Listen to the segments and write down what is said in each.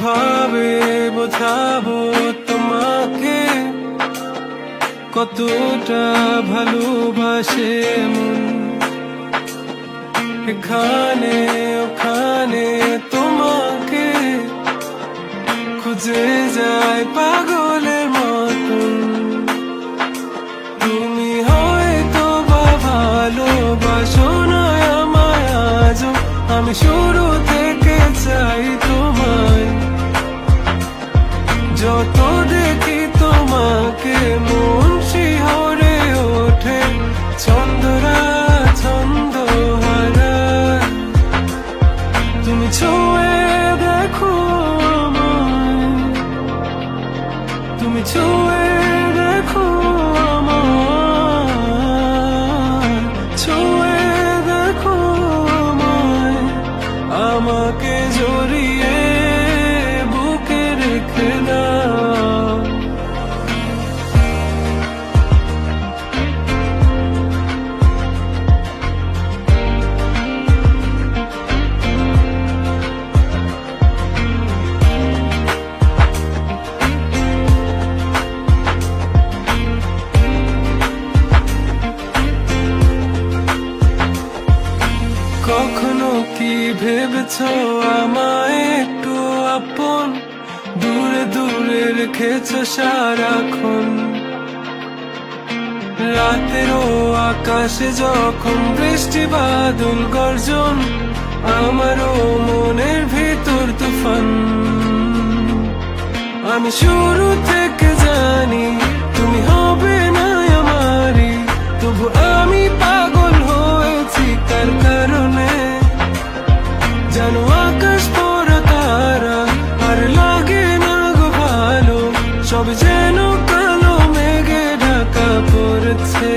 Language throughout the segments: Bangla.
কিভাবে বোঝাবো তোমাকে কতটা ভালোবাসে মন। এখানে ওখানে তোমাকে খুঁজে যায় পাগলের মতন। তুমি হয়তো বা ভালোবাসো না আমায় আজও, আমি শুরু থেকে চাই তোমায়। যত দেখি তোমাকে মন শিহরে ওঠে, ছন্দরা ছন্দ হারায়। তুমি ছুঁয়ে দেখো আমায়, তুমি ছুঁয়ে দেখো আমায়, ছুঁয়ে দেখো আমায়। আমাকে জড়িয়ে বুকে রেখে দাও। কখনো কি ভেবেছো আমায় একটু আপন, দূরে দূরে রেখেছো সারাক্ষণ। রাতেরও আকাশে যখন বৃষ্টি বাদল গর্জন, আমারও মনের ভিতর তুফান। আমি শুরু থেকে জানি তুমি হবে না আমারই, তবু আমি পাগল হয়েছি কার কারণে। জানো আকাশ পড়া তারা আর লাগে না গো ভালো, সব যেন কালো মেঘে ঢাকা পড়েছে।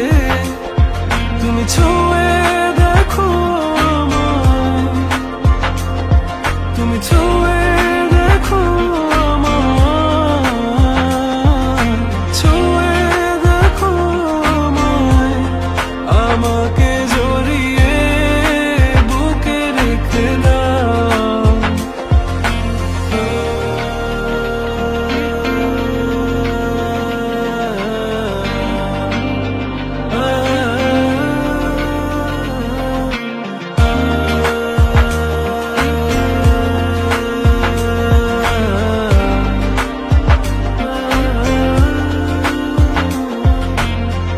তুমি ছুঁয়ে দেখো আমায়, তুমি ছুঁয়ে দেখো আমায়, ছুঁয়ে দেখো আমায়। আমাকে জড়িয়ে বুকে রেখে দাও।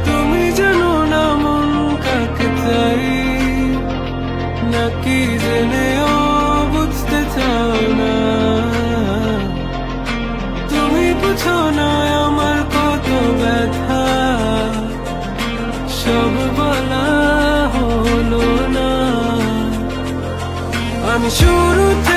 তুমি জানো না মন কাকে চাই, নাকি জেনেও বুঝতে চাও না। তুমি বুঝো না আমার কত ব্যথা, সব বলা হলো না। আমি শুরু থেকে